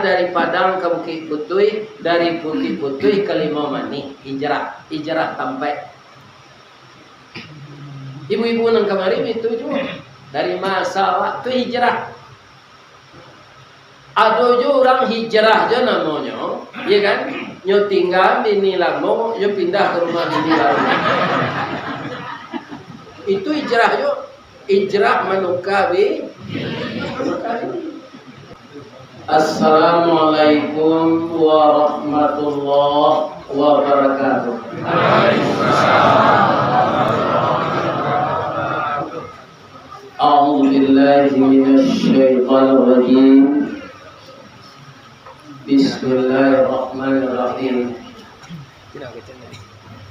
dari Padang ke Bukit Putih, dari Bukit Putih ke Limamani, hijrah sampai. Ibu-ibu nang kemarin itu juga dari masa waktu hijrah. Ada juga orang hijrah aja namanya, ya kan? Nyo tinggal di Nilamo, nyo pindah ke rumah bini baru. Itu hijrah juga, hijrah manukawi. Assalamualaikum warahmatullahi wabarakatuh. A'udzu billahi minasy syaithanir rajim. Bismillahirrahmanirrahim.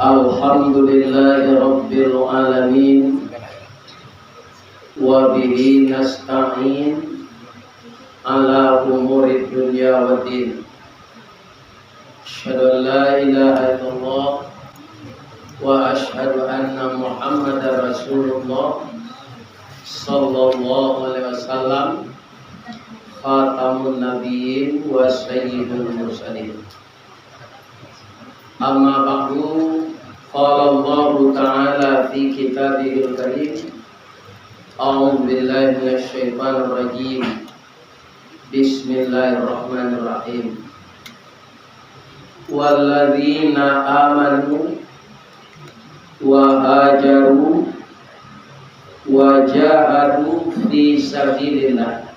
Alhamdulillahi rabbil alamin. Wa bihi nasta'in ala umuri dunya waddin. Asyhadu an la ilaha illallah wa asyhadu anna Muhammadar Rasulullah sallallahu alaihi wasallam, khatamun nabiyyin wa sayyidul mursalin. Amma ba'du, qala Allah ta'ala fi kitabihil karim. A'udzu billahi minasy syaithanir rajim. Bismillahirrahmanirrahim. Walladzina amanu wa hajaru wa jahadu fi sabilillah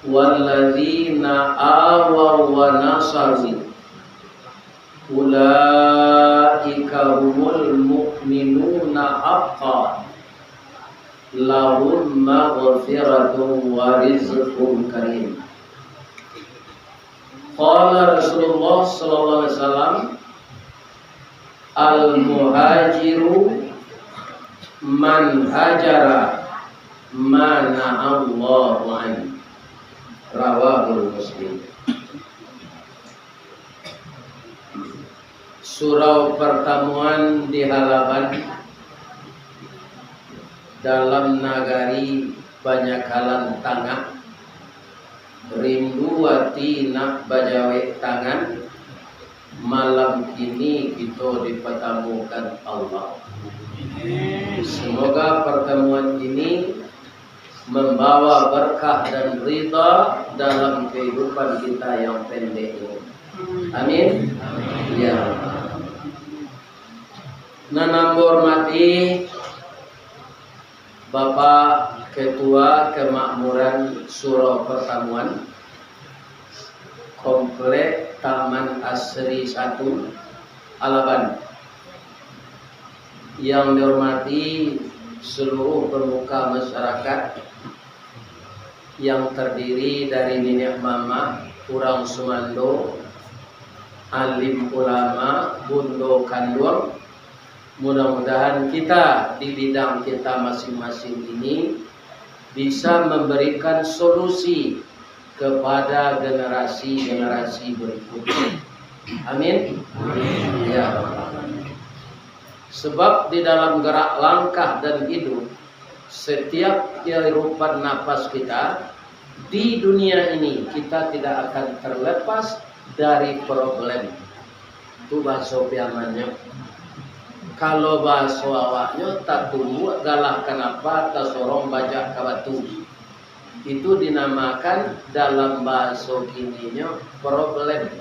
walladzina awaw wa nasaru ulaika humul mu'minuna haqqan lahum maghfiratun wa rizqun karim. Qala Rasulullah sallallahu alaihi wasallam, al-muhajiru man hajara mana Allahu an. Rawahul Muslim. Surau pertemuan di halaman dalam nagari banyak halan tangah, rindu hati nak bajawe tangan. Malam ini kita dipertemukan Allah. Semoga pertemuan ini membawa berkah dan ridha dalam kehidupan kita yang pendek ini. Amin. Ya. Nanam hormati Bapak Ketua Kemakmuran Surau Pertemuan Komplek Taman Asri 1 Alaban, yang dihormati seluruh pemuka masyarakat yang terdiri dari nenek mama, urang sumando, alim ulama, bundo kandung. Mudah-mudahan kita di bidang kita masing-masing ini bisa memberikan solusi kepada generasi-generasi berikutnya. Amin. Ya. Sebab di dalam gerak langkah dan hidup, setiap kehidupan napas kita di dunia ini, kita tidak akan terlepas dari problem. Itu bahasa piamannya. Kalau bahasa awaknya tak tumbuh galah kenapa tak sorong bajak kabatu. Itu dinamakan dalam bahasa kininya problem.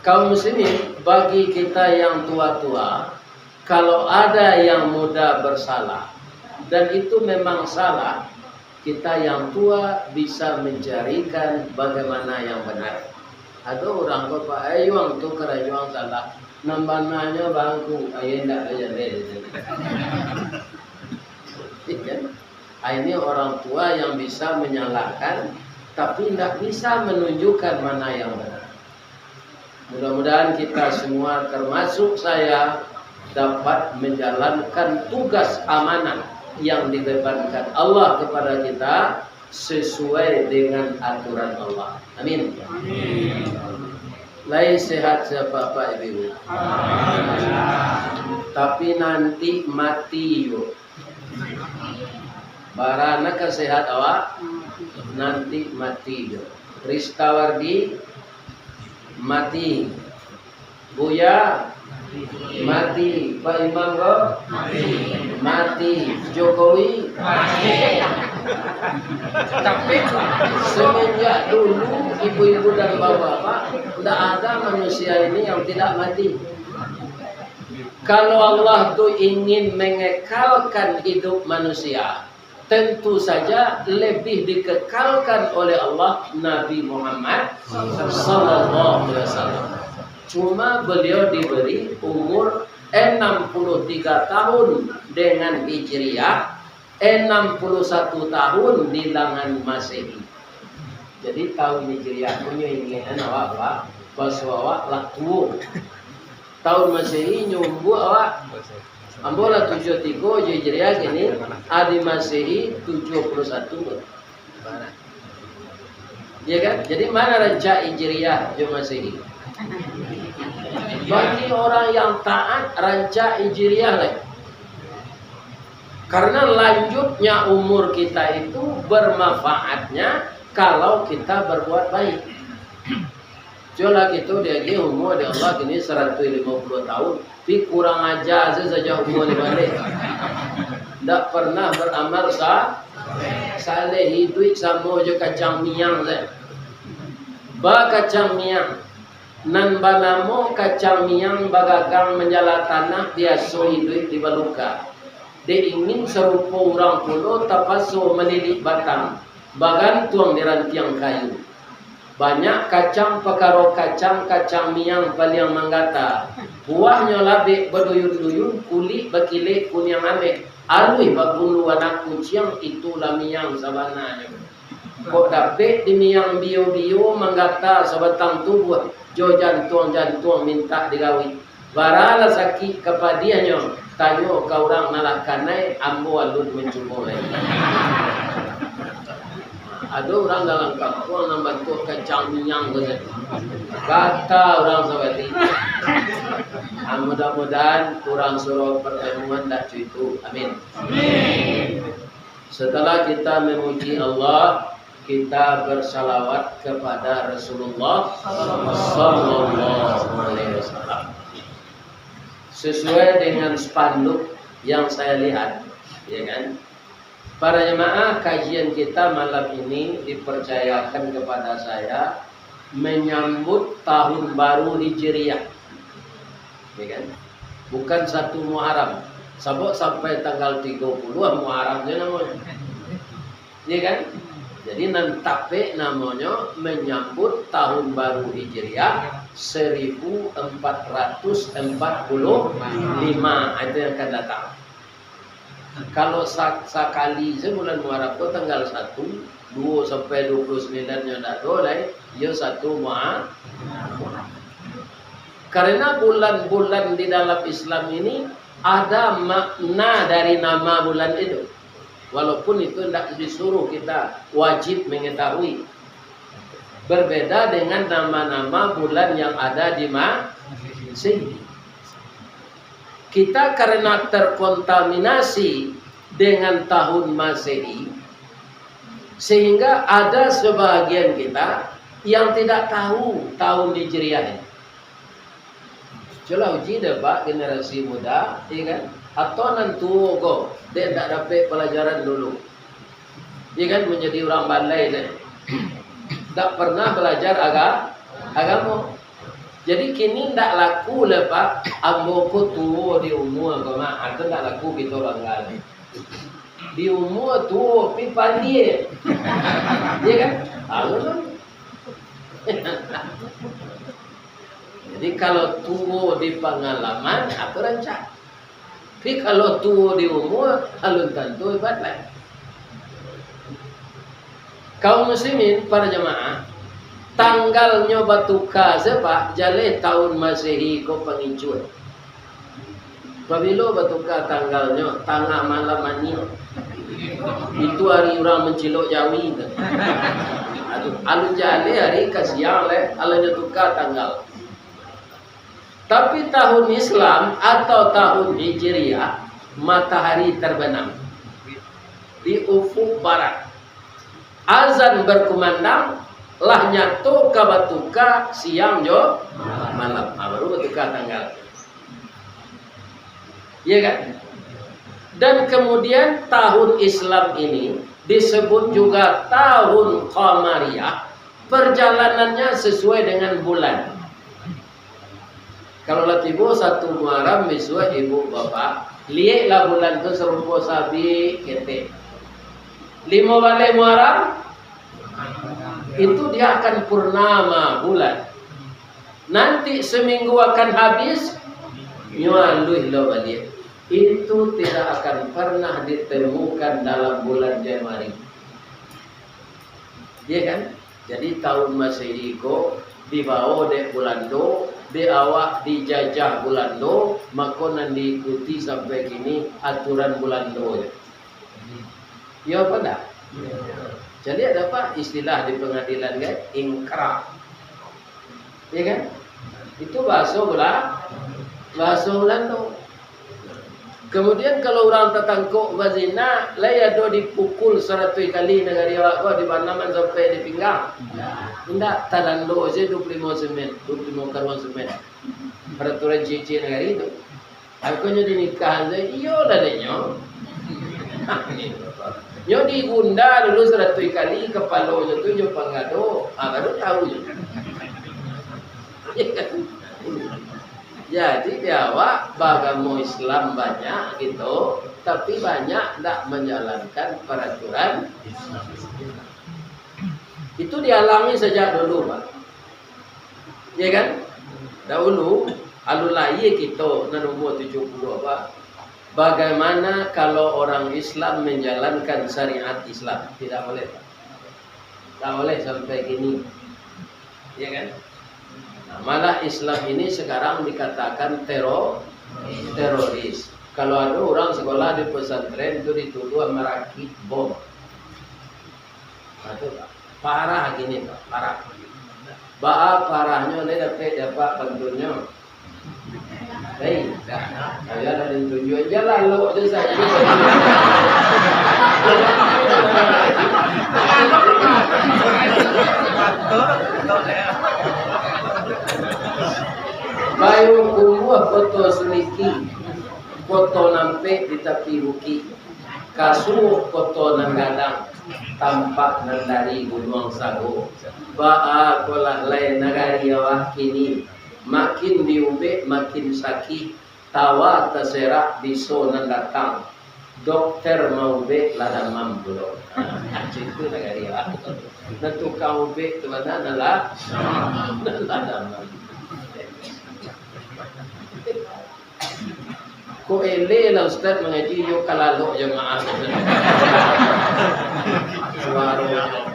Kaum muslimin, bagi kita yang tua-tua, kalau ada yang muda bersalah dan itu memang salah, kita yang tua bisa mencarikan bagaimana yang benar. Ada orang bapak, ayuang tu kerajaan salah, nambananya bangku, ayah ndak aja deh. Ini orang tua yang bisa menyalahkan, tapi tidak bisa menunjukkan mana yang benar. Mudah-mudahan kita semua termasuk saya dapat menjalankan tugas amanah yang dibebankan Allah kepada kita sesuai dengan aturan Allah. Amin. Amin. Lai sehat siapa Bapak Ibu. Tapi nanti mati yuk. Barana kesehat awak nanti mati. Ristawardi mati. Buya mati. Pak Imam kok mati. Jokowi mati. Tapi semenjak dulu ibu-ibu dan bapak-bapak tidak ada manusia ini yang tidak mati. Kalau Allah tuh ingin mengekalkan hidup manusia, tentu saja lebih dikekalkan oleh Allah Nabi Muhammad sallallahu alaihi wasallam. Cuma beliau diberi umur 63 tahun dengan Hijriah, 61 tahun di bilangan Masehi. Jadi tahun Hijriah punya inginan awak bahwa lah tua. Tahun Masehi nyumbu awak ambola 73 Hijriah gini, adi Masehi 71. Ya kan? Jadi mana rancak Hijriah je Masehi? Bagi orang yang taat rancak Hijriah lah. Karena lanjutnya umur kita itu bermanfaatnya kalau kita berbuat baik. Coba gitu dia lagi umur di Allah ini 150 tahun, tapi kurang aja saja umur di balik. Tak pernah beramal saleh hidup sama je kacang miang saya. Ba kacang miang nan banamo kacang miang bagagang menjala tanah dia so hidup di baluka. Dia ingin serupa orang pulau tapaso melilit batang bagan tuang di rantiang kayu. Banyak kacang pakaro kacang miang paling manggata. Buahnya labik berduyun-duyun, kulit berkilik kunyang ame. Alui bakulu anak kucing itulah miang sabananya. Kok dapet di miang bio-bio manggata sebatang tubuh. Jo jantung minta digawi. Barala sakit kepadianya. Tanyo kau orang nalakanai ambo alun mencumoi. Ada orang dalam kampung yang bantu kacang minyak saja. Kata orang seperti itu. Mudah-mudahan kurang suruh pertemuan tak itu. Amin. Setelah kita memuji Allah, kita bersalawat kepada Rasulullah sallallahu alaihi wasallam. Sesuai dengan spanduk yang saya lihat, ya kan? Para jemaah, kajian kita malam ini dipercayakan kepada saya menyambut tahun baru Hijriah. Ya kan? Bukan 1 Muharram. Sabok sampai tanggal 30 Muharramnya namanya. Ya kan? Jadi nanti namanya menyambut tahun baru Hijriah 1445 itu yang akan datang. Kalau sekali sebulan Muharram itu tanggal 1, 2 sampai 29-nya tak boleh, ya 1 Muharram. Karena bulan-bulan di dalam Islam ini ada makna dari nama bulan itu. Walaupun itu tidak disuruh kita wajib mengetahui. Berbeda dengan nama-nama bulan yang ada di Masehi. Kita karena terkontaminasi dengan tahun Masehi, sehingga ada sebagian kita yang tidak tahu tahun Hijriah ini. Coba uji deh Pak, generasi muda, ya kan? Atau nanti go, dia tidak dapat pelajaran dulu. Dia kan menjadi orang balai deh. Tak pernah belajar agama. Jadi kini tidak laku lah Pak. Ambo ko tua di umur koma, atau tidak laku kita orang lain. Di umur tua pipa dia, dia kan? Alus. Jadi kalau tua di pengalaman, aku rancang. Tapi kalau tua di umur, alun tentu hebat lah. Kaum muslimin, para jemaah, tanggalnya batuka sebab jale tahun Masehi ko pengincut. Apabila batuka tanggalnya tengah malam mani. Itu hari orang mencilok jawi. Alun jale hari kasiang le, alun tukar tanggal. Tapi tahun Islam atau tahun Hijriah, matahari terbenam di ufuk barat. azan berkumandang lah nyatu ka batuka siang jo malam. Baru batuka tanggal. Iya kan? Dan kemudian tahun Islam ini disebut juga tahun Qamariyah. Perjalanannya sesuai dengan bulan. Kalau latibo satu Muharram misua ibu bapak, lihatlah bulan itu serupa sabi kete. 5 balik Muharram itu dia akan purnama bulan. Nanti seminggu akan habis, nyualuh lo balik. Itu tidak akan pernah ditemukan dalam bulan Januari. Iya kan? Jadi tahun Masehi ko dibawa dek bulan do, di awak dijajah bulan do, maka diikuti sampai kini aturan bulan do. Ya apa enggak? Jadi ada apa istilah di pengadilan kan? Ingkrah. Ya kan? Itu bahasa bulan do. Kemudian kalau orang tertangkuk bazina, layado dipukul 100 kali negara awak ko di banaman sampai di pinggang. Tidak tadando je 25 semen, 25 karung semen. Peraturan cici negara itu. Aku nyo dinikah je, iyo dah denyo. Nyo digunda dulu 100 kali kepala nyo tu nyo pangado, baru tahu je. Jadi Jawa bagaimana Islam banyak gitu, tapi banyak tidak menjalankan peraturan Islam. Itu dialami sejak dulu, Pak. Ya kan? Dahulu alulai kita nan umur 70 Pak. Bagaimana kalau orang Islam menjalankan syariat Islam? Tidak boleh, Pak. Tidak boleh sampai gini. Ya kan? Nah, malah Islam ini sekarang dikatakan teroris. Kalau ada orang sekolah di pesantren itu dituduh merakit bom. Nah, itu Pak. Parah gini Pak, parah. Parahnya ini dapat bantunya. Hei, saya ada tunjuk aja lalu ada saya. Bayu kumbuh foto seliki, foto nampe di tepi buki, kasur foto nanggadang, tampak dari gunung sago. Ba'a kolah lain nagari awak kini, makin diube makin sakit, tawa terserak biso datang. Dokter mau be lada mampulo. Itu nagari awak. Nanti kau be tu mana adalah lada mampulo. Ko ele lah Ustaz mengaji yo kalalo jemaah. Suara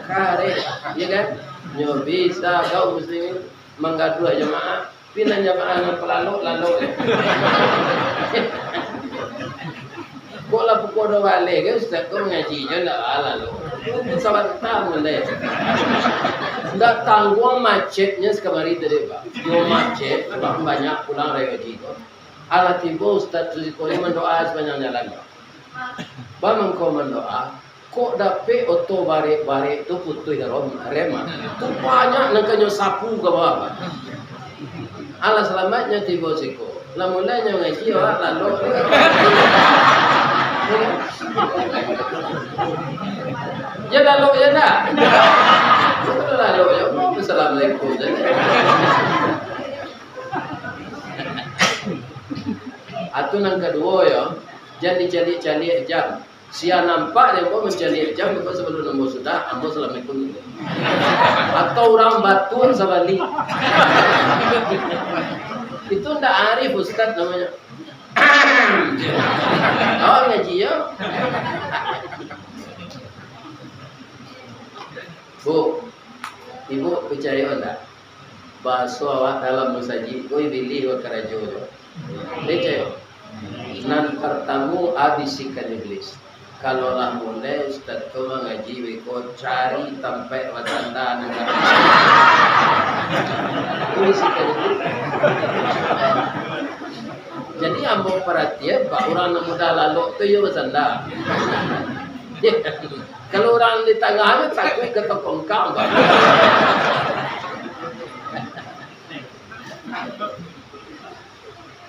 kare, ya kan? Nyo bisa kau muslimin menggadu jemaah, pina jemaah yang lalu. Ko lah pukul do balik ke Ustaz ko mengaji yo lalu. Sabat tamu le. Ndak tanggung macetnya sekamari tadi Pak. Yo macet, banyak pulang dari haji ko. Ala tiba Ustaz Suziko ini mendoa sepanjang jalan. Bang kau mendoa, kok dapet oto bare itu putih rema. Itu banyak nangkanyo sapu ke bawah. Ala selamatnya tiba Siko. Lah mulanya ngaji orang lalu. Ya lalu ya dah. Lalu ya. Assalamualaikum. Atau yang kedua ya, jadi cari jam. Sia nampak dia kok mencari jam itu sebelum nombor sudah, ambo Assalamualaikum. Atau orang batur sabali. Itu ndak arif Ustaz namanya. Awak ngaji ya? Bu, ibu percaya enggak? Bahasa awak dalam musajid, koi pilih wa karajo. Percaya? Nan pertamu abisikan iblis. Kalau lah mulai Ustaz kau mengaji wiko cari sampai watanda negara. Abisikan iblis. Jadi ambo perhatian pak orang muda lalu tu yo watanda. Kalau orang di tengahnya takut ke tokong kau.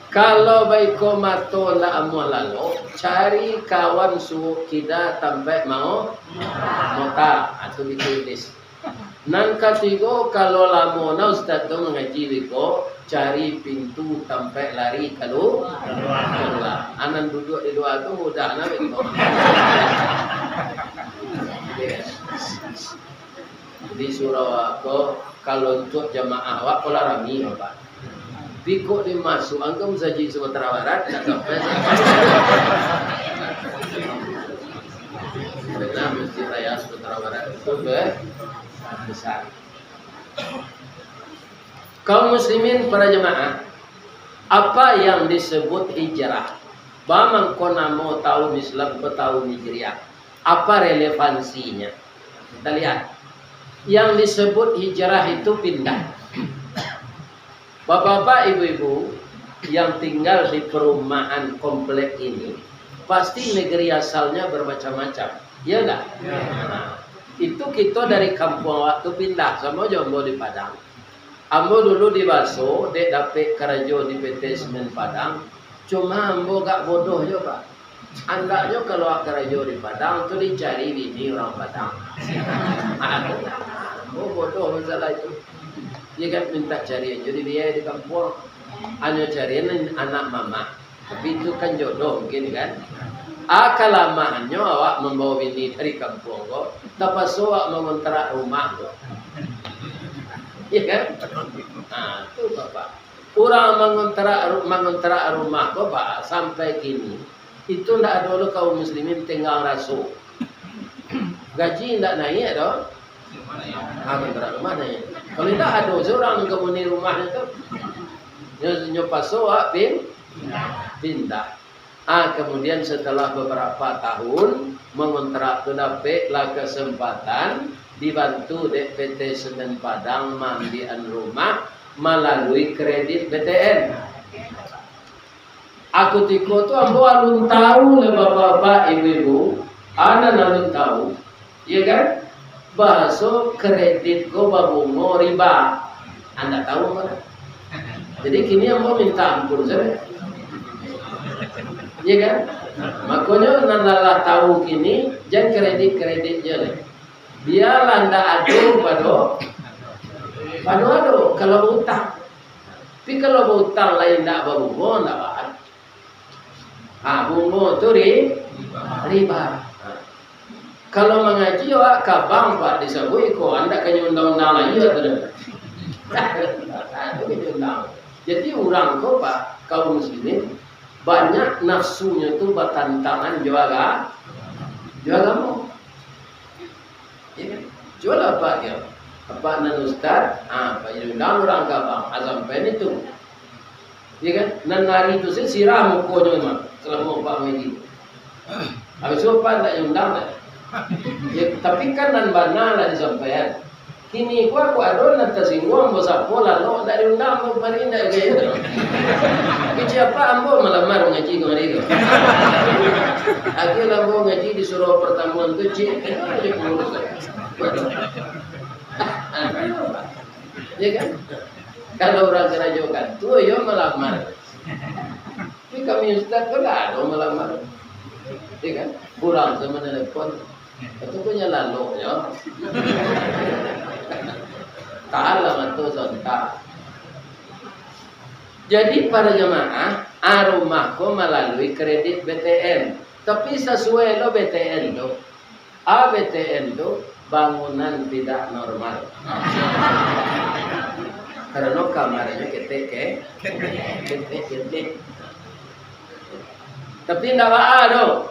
Kalau baik kau mato la amu lalu, cari kawan suhu kita sampai mau mota atau ditulis. Nan ketiga kalau lamo na ustaz tu mengaji biko, cari pintu sampai lari kalau keluar. Anan duduk di luar tu mudah na biko. Di surau aku kalau untuk jamaah awak pola rami apa. Biko dimasuk angkam saji Sumatera Barat tak sampai. Karena Masjid Raya Sumatera Barat itu besar. Kaum muslimin para jemaah, apa yang disebut hijrah? Bamang konamo tahun Islam ke tahun Hijriah. Apa relevansinya? Kita lihat. Yang disebut hijrah itu pindah. Bapak-bapak, ibu-ibu yang tinggal di perumahan komplek ini, pasti negeri asalnya bermacam-macam. Ya enggak? Ya. Nah, itu kita dari kampung waktu pindah sama Jombo di Padang. Ambo dulu di Baso, dek dapet kerja di PT Semen Padang. Cuma ambo gak bodoh juga. Andaknya kalau kerja di Padang tu dicari bini orang Padang. Ambo bodoh masalah itu. Dia kan minta cari jadi dia di kampung. Hanya cari anak mama. Tapi itu kan jodoh mungkin kan. Kalamaannya awak membawa bini dari kampung kok. Tapi awak mengontrak rumah kok. Iya kan? Nah, itu Bapak. Orang mengontrak rumah kok Pak sampai kini. Itu ndak ada dulu kaum muslimin tinggal rasul. Gaji ndak naik dong. Kontrak rumah naik. Kalau tidak ada seorang kemuni rumahnya tu, nyopaso pindah. Kemudian setelah beberapa tahun mengontrak tu dapatlah kesempatan dibantu PT Semen Padang mandian rumah melalui kredit BTN. Aku tiko tu ambo alun tahu le bapak-bapak ibu-ibu, anak alun tahu, ya kan? Bahasa kredit go babungo riba. Anda tahu mana? Jadi kini ambo minta ampun saja. Iya kan? Makanya nanalah tahu kini jangan kredit je. Dia landa adu ado kalau utang. Tapi kalau utang lain tak babungo tak apa. Bungo tu riba. Kalau mengaji awak kabang Pak disebut ko anda kena undang-undang lagi atau tidak? Jadi orang ko Pak kaum muslimin banyak nafsunya tu bertantangan juaga mau. Jual apa dia? Apa nan ustaz? Pak undang orang kabang sampai itu. Ya kan? Nan hari itu saya siram mukonya memang selama Pak Medi. Habis itu Pak tak undang tak? Ya, tapi kan nan bana lah disampaikan. Kini aku ada nanti singgung bosa pola lo dari undang mau parinda gaya. Siapa ambo melamar ngaji dengan itu. Akhirnya ambo ngaji di surau pertemuan tu cik aja pengurus. Ya kan? Kalau orang kerajokan tu yo melamar. Tapi kami ustaz tu lah ada melamar. Ya kan? Kurang sama telepon. Itu punya lalu ya. Ta'alam atau zonta. Jadi para jemaah rumahku melalui kredit BTN. Tapi sesuai lo BTN lo. BTN lo bangunan tidak normal. Karena kamarnya ketek. Tapi tidak ada.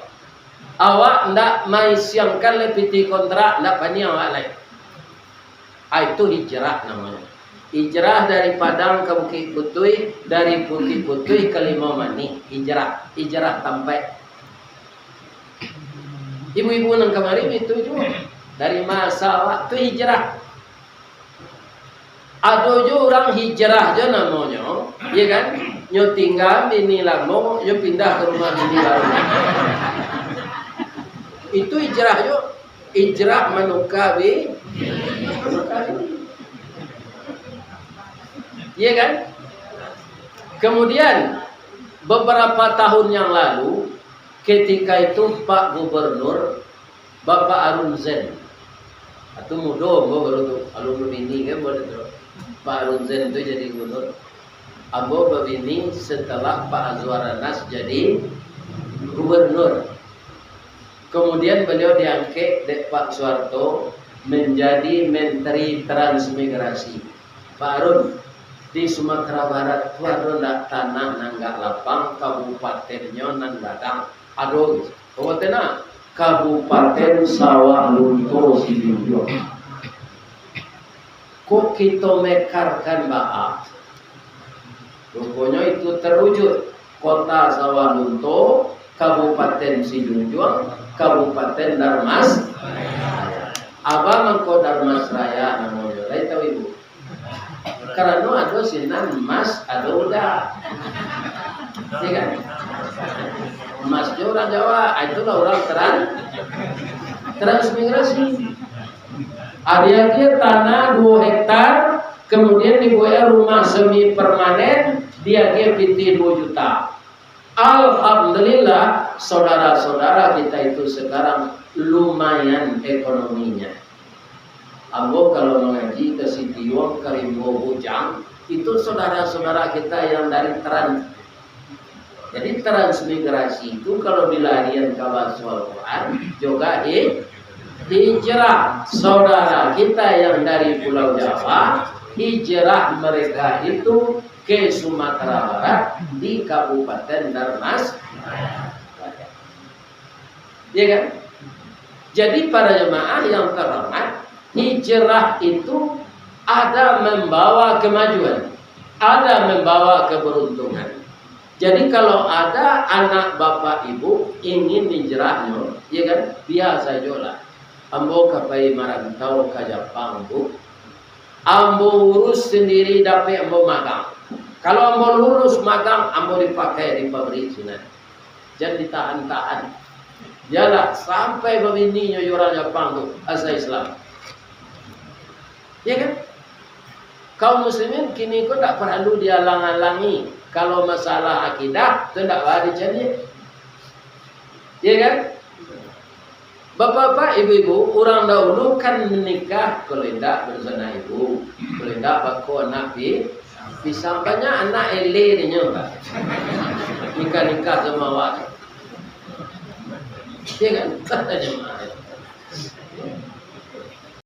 Awak ndak mai siangkan lepiti kontrak ndak pani awak lain. Itu hijrah namanya. Hijrah dari Padang ke Bukit Putih, dari Bukit Putih ke Limau-Mani. Hijrah sampai. Ibu-ibu nang kemarin itu juga dari masa waktu hijrah. Ada juga orang hijrah aja namanya, ya kan? Nyo tinggal di Nilamo, nyo pindah ke rumah bini baru. Itu hijrah yo. Ijra manukabi. Iya kan? Kemudian beberapa tahun yang lalu ketika itu Pak Gubernur Bapak Arun Zen atau mudo baru alumni ini kan boleh tuh Pak Arun Zen itu jadi gubernur. Ambo begini setelah Pak Azwar Anas jadi gubernur. Kemudian beliau diangkat oleh Pak Soeharto menjadi Menteri Transmigrasi. Pak Arun di Sumatera Barat itu ada tanah nanggak lapang kabupatennya nan Badang. Aduh, kabupaten Kabupaten Sawah Lunto Sidoarjo. Kok kita mekarkan baak? Rupanya itu terwujud Kota Sawah Lunto, Kabupaten Sidoarjo, Kabupaten Darmas. Abang mangko Darmas Raya namanya. Lain tahu ibu? Karena ada sinan Mas, ada udah. Iya kan? Masnya orang Jawa, itulah orang transmigrasi. Ada dia tanah 2 hektar, kemudian dibuat rumah semi permanen, dia PT 2 juta. Alhamdulillah, saudara-saudara kita itu sekarang lumayan ekonominya. Ambo kalau mengaji ke Sitiwong, ke Rimbo, Bujang, itu saudara-saudara kita yang dari Jadi transmigrasi itu kalau dilarian kawan soal Quran juga hijrah. Saudara kita yang dari Pulau Jawa, hijrah mereka itu ke Sumatera Barat di Kabupaten Darmas. Ya kan? Jadi para jemaah yang terhormat, hijrah itu ada membawa kemajuan, ada membawa keberuntungan. Jadi kalau ada anak bapak ibu ingin hijrahnya, ya kan, biasa jola. Ambo kapai marantau ke Jepang bu, ambo urus sendiri dapat ambo magang. Kalau ambo lulus magang, ambo dipakai di pabrik sini. Jangan ditahan-tahan. Jalan sampai begini orang Jepang tuh asal Islam. Ya kan? Kaum muslimin kini kok tak perlu dihalang-halangi. Kalau masalah akidah tidak ada jadi. Ya kan? Bapak-bapak, ibu-ibu, orang dahulu kan menikah kalau tidak bersama ibu, kalau tidak bako anak pisang banyak anak ele ni nyoba. Nikah-nikah sama wak. Ya kan? Kata jemaah.